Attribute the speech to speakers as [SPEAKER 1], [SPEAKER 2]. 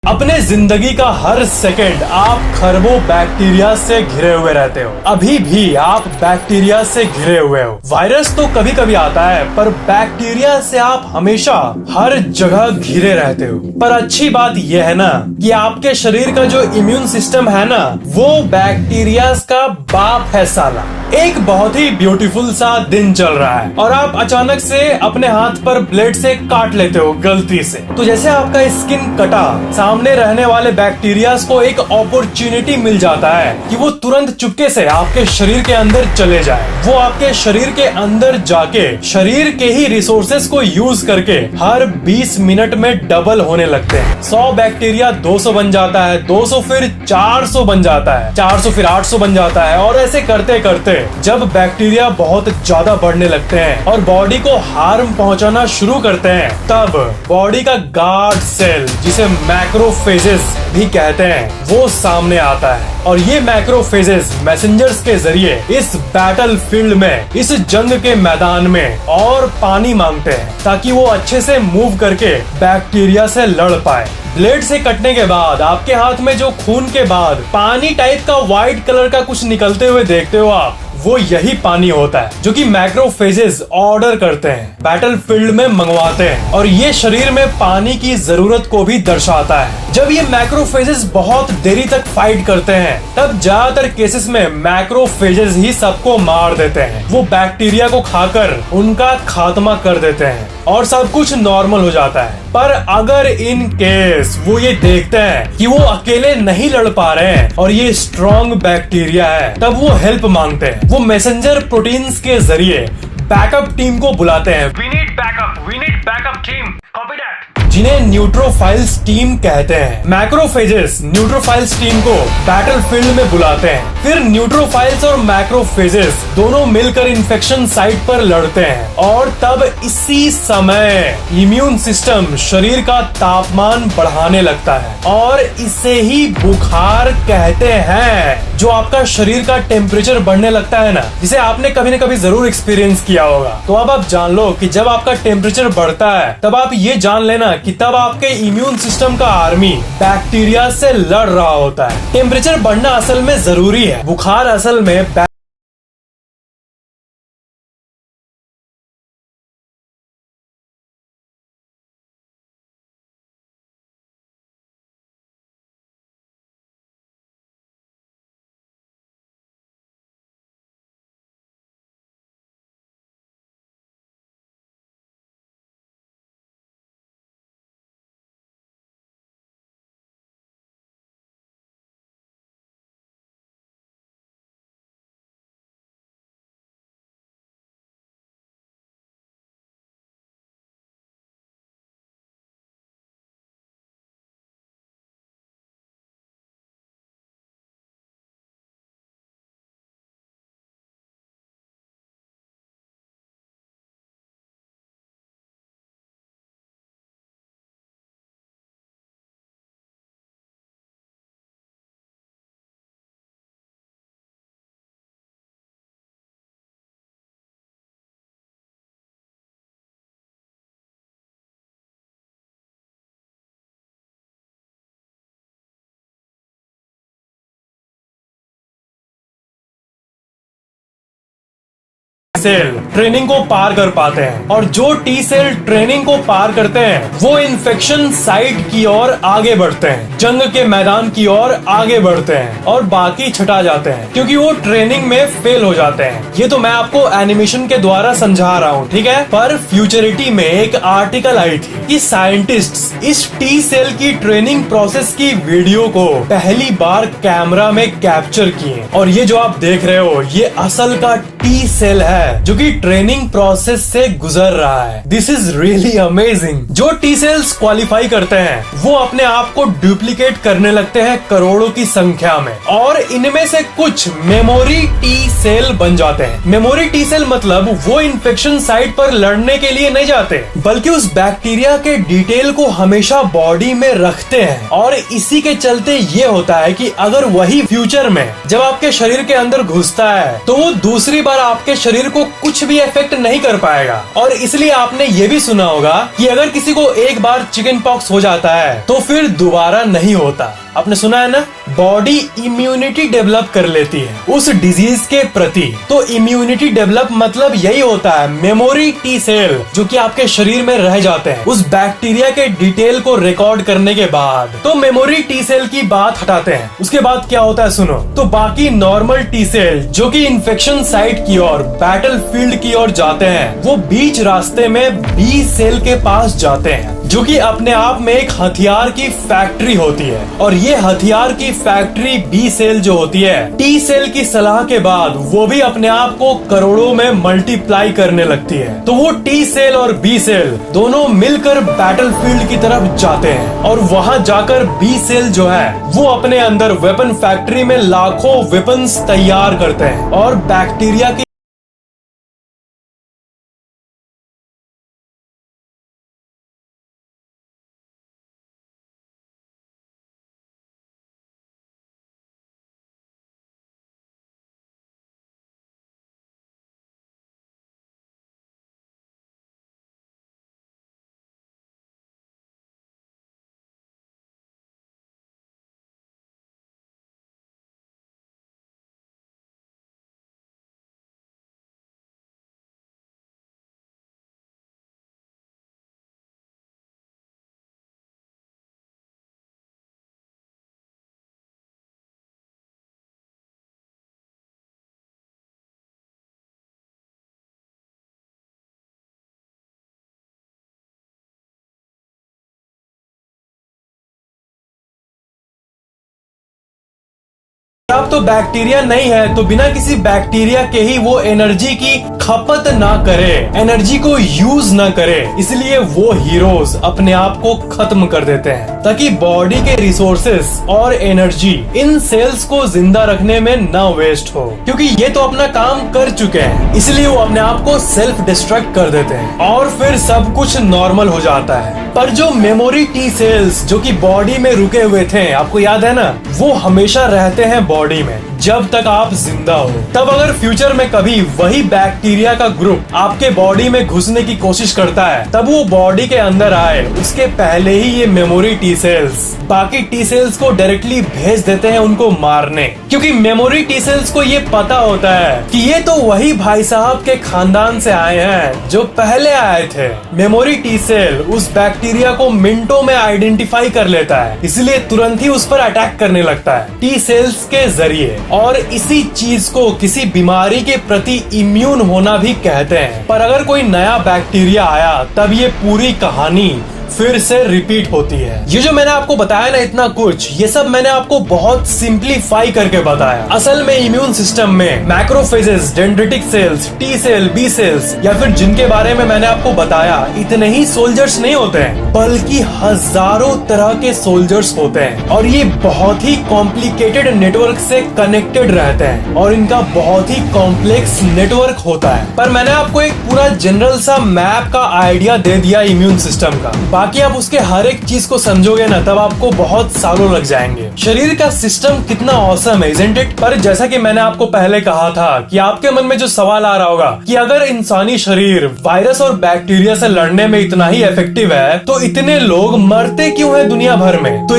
[SPEAKER 1] अपने जिंदगी का हर सेकंड आप खरबों बैक्टीरिया से घिरे हुए रहते हो। अभी भी आप बैक्टीरिया से घिरे हुए हो। वायरस तो कभी कभी आता है, पर बैक्टीरिया से आप हमेशा हर जगह घिरे रहते हो। पर अच्छी बात यह है ना कि आपके शरीर का जो इम्यून सिस्टम है ना, वो बैक्टीरिया का बाप है साला। एक बहुत ही ब्यूटीफुल सा दिन चल रहा है और आप अचानक से अपने हाथ पर ब्लेड से काट लेते हो गलती से। तो जैसे आपका स्किन कटा, सामने रहने वाले बैक्टीरिया को एक अपॉर्चुनिटी मिल जाता है कि वो तुरंत चुपके से आपके शरीर के अंदर चले जाए। वो आपके शरीर के अंदर जाके शरीर के ही रिसोर्सेस को यूज करके हर 20 मिनट में डबल होने लगते हैं। 100 बैक्टीरिया 200 बन जाता है, 200 फिर 400 बन जाता है, 400 फिर 800 बन जाता है। और ऐसे करते करते जब बैक्टीरिया बहुत ज्यादा बढ़ने लगते हैं और बॉडी को हार्म पहुंचाना शुरू करते हैं, तब बॉडी का गार्ड सेल, जिसे मैक्रोफेजेस भी कहते हैं, वो सामने आता है। और ये मैक्रोफेजेस मैसेंजर्स के जरिए इस बैटल फील्ड में, इस जंग के मैदान में और पानी मांगते हैं ताकि वो अच्छे से मूव करके बैक्टीरिया से लड़ पाए। ब्लेड से कटने के बाद आपके हाथ में जो खून के बाद पानी टाइप का व्हाइट कलर का कुछ निकलते हुए देखते हो आप, वो यही पानी होता है जो कि मैक्रोफेजेस ऑर्डर करते हैं, बैटल फील्ड में मंगवाते हैं। और ये शरीर में पानी की जरूरत को भी दर्शाता है। जब ये मैक्रोफेजेस बहुत देरी तक फाइट करते हैं, तब ज्यादातर केसेस में मैक्रोफेजेस ही सबको मार देते हैं। वो बैक्टीरिया को खाकर उनका खात्मा कर देते हैं और सब कुछ नॉर्मल हो जाता है। पर अगर इन केस वो ये देखते हैं कि वो अकेले नहीं लड़ पा रहे हैं और ये स्ट्रॉन्ग बैक्टीरिया है, तब वो हेल्प मांगते हैं। वो मैसेंजर प्रोटीन्स के जरिए बैकअप टीम को बुलाते हैं। We need backup team, copy that. जिन्हें न्यूट्रोफाइल्स टीम कहते हैं। मैक्रोफेजेस न्यूट्रोफाइल्स टीम को बैटल फील्ड में बुलाते हैं। फिर न्यूट्रोफाइल्स और मैक्रोफेजेस दोनों मिलकर इन्फेक्शन साइट पर लड़ते हैं और तब इसी समय इम्यून सिस्टम शरीर का तापमान बढ़ाने लगता है और इसे ही बुखार कहते हैं। जो आपका शरीर का टेम्परेचर बढ़ने लगता है ना, जिसे आपने कभी न कभी जरूर एक्सपीरियंस किया होगा। तो अब आप जान लो कि जब आपका टेम्परेचर बढ़ता है, तब आप ये जान लेना कि तब आपके इम्यून सिस्टम का आर्मी बैक्टीरिया से लड़ रहा होता है। टेम्परेचर बढ़ना असल में जरूरी है। बुखार असल में सेल ट्रेनिंग को पार कर पाते हैं और जो टी सेल ट्रेनिंग को पार करते हैं, वो इन्फेक्शन साइट की ओर आगे बढ़ते हैं, जंग के मैदान की ओर आगे बढ़ते हैं और बाकी छटा जाते हैं क्योंकि वो ट्रेनिंग में फेल हो जाते हैं। ये तो मैं आपको एनिमेशन के द्वारा समझा रहा हूँ, ठीक है। पर फ्यूचरिटी में एक आर्टिकल आई थी कि साइंटिस्ट्स इस टी सेल की ट्रेनिंग प्रोसेस की वीडियो को पहली बार कैमरा में कैप्चर किए। और ये जो आप देख रहे हो, ये असल का टी सेल है जो कि ट्रेनिंग प्रोसेस से गुजर रहा है। This is really amazing. जो टी सेल्स क्वालिफाई करते हैं, वो अपने आप को डुप्लीकेट करने लगते हैं करोड़ों की संख्या में और इनमें से कुछ मेमोरी टी सेल बन जाते हैं। मेमोरी टी सेल मतलब वो इन्फेक्शन साइट पर लड़ने के लिए नहीं जाते, बल्कि उस बैक्टीरिया के डिटेल को हमेशा बॉडी में रखते हैं। और इसी के चलते ये होता है कि अगर वही फ्यूचर में जब आपके शरीर के अंदर घुसता है, तो वो दूसरी बार आपके शरीर को कुछ भी इफेक्ट नहीं कर पाएगा। और इसलिए आपने ये भी सुना होगा कि अगर किसी को एक बार चिकन पॉक्स हो जाता है तो फिर दोबारा नहीं होता। आपने सुना है ना, बॉडी इम्यूनिटी डेवलप कर लेती है उस डिजीज के प्रति। तो इम्यूनिटी डेवलप मतलब यही होता है मेमोरी टी सेल जो कि आपके शरीर में रह जाते हैं उस बैक्टीरिया के डिटेल को रिकॉर्ड करने के बाद। तो मेमोरी टी सेल की बात हटाते हैं, उसके बाद क्या होता है सुनो। तो बाकी नॉर्मल टी सेल जो कि इन्फेक्शन साइट की ओर, बैटल फील्ड की ओर जाते हैं, वो बीच रास्ते में बी सेल के पास जाते हैं जो कि अपने आप में एक हथियार की फैक्ट्री होती है। और ये हथियार की फैक्ट्री बी सेल जो होती है, टी सेल की सलाह के बाद वो भी अपने आप को करोड़ों में मल्टीप्लाई करने लगती है। तो वो टी सेल और बी सेल दोनों मिलकर बैटल फील्ड की तरफ जाते हैं और वहां जाकर बी सेल जो है वो अपने अंदर वेपन फैक्ट्री में लाखों वेपन्स तैयार करते हैं और बैक्टीरिया की अब तो बैक्टीरिया नहीं है तो बिना किसी बैक्टीरिया के ही वो एनर्जी की खपत ना करे, एनर्जी को यूज ना करे, इसलिए वो हीरोज अपने आप को खत्म कर देते हैं ताकि बॉडी के रिसोर्सेस और एनर्जी इन सेल्स को जिंदा रखने में ना वेस्ट हो, क्योंकि ये तो अपना काम कर चुके हैं। इसलिए वो अपने आप को सेल्फ डिस्ट्रक्ट कर देते हैं और फिर सब कुछ नॉर्मल हो जाता है। पर जो मेमोरी टी सेल्स जो कि बॉडी में रुके हुए थे, आपको याद है ना, वो हमेशा रहते हैं बॉडी में जब तक आप जिंदा हो। तब अगर फ्यूचर में कभी वही बैक्टीरिया का ग्रुप आपके बॉडी में घुसने की कोशिश करता है, तब वो बॉडी के अंदर आए उसके पहले ही ये मेमोरी टी सेल्स बाकी टी सेल्स को डायरेक्टली भेज देते हैं उनको मारने, क्योंकि मेमोरी टी सेल्स को ये पता होता है कि ये तो वही भाई साहब के खानदान से आए हैं जो पहले आए थे। मेमोरी टी सेल उस बैक्टीरिया को मिनटों में आइडेंटिफाई कर लेता है, इसलिए तुरंत ही उस पर अटैक करने लगता है टी सेल्स के जरिए। और इसी चीज को किसी बीमारी के प्रति इम्यून होना भी कहते हैं। पर अगर कोई नया बैक्टीरिया आया तब ये पूरी कहानी फिर से रिपीट होती है। ये जो मैंने आपको बताया ना इतना कुछ, ये सब मैंने आपको बहुत सिंप्लीफाई करके बताया। असल में इम्यून सिस्टम में macrophages, dendritic cells, T cell, B cells या फिर जिनके बारे में मैंने आपको बताया, इतने ही सोल्जर्स नहीं होते हैं, बल्कि हजारों तरह के सोल्जर्स होते हैं और ये बहुत ही कॉम्प्लिकेटेड नेटवर्क से कनेक्टेड रहते हैं और इनका बहुत ही कॉम्प्लेक्स नेटवर्क होता है। पर मैंने आपको एक पूरा जनरल सा मैप का आइडिया दे दिया इम्यून सिस्टम का। बाकी आप उसके हर एक चीज को समझोगे ना तब आपको बहुत सालों लग जाएंगे। शरीर का सिस्टम कितना ऑसम है, इजंट इट? पर जैसा कि मैंने आपको पहले कहा था कि आपके मन में जो सवाल आ रहा होगा कि अगर इंसानी शरीर वायरस और बैक्टीरिया से लड़ने में इतना ही इफेक्टिव है तो इतने लोग मरते क्यों हैं दुनिया भर में? तो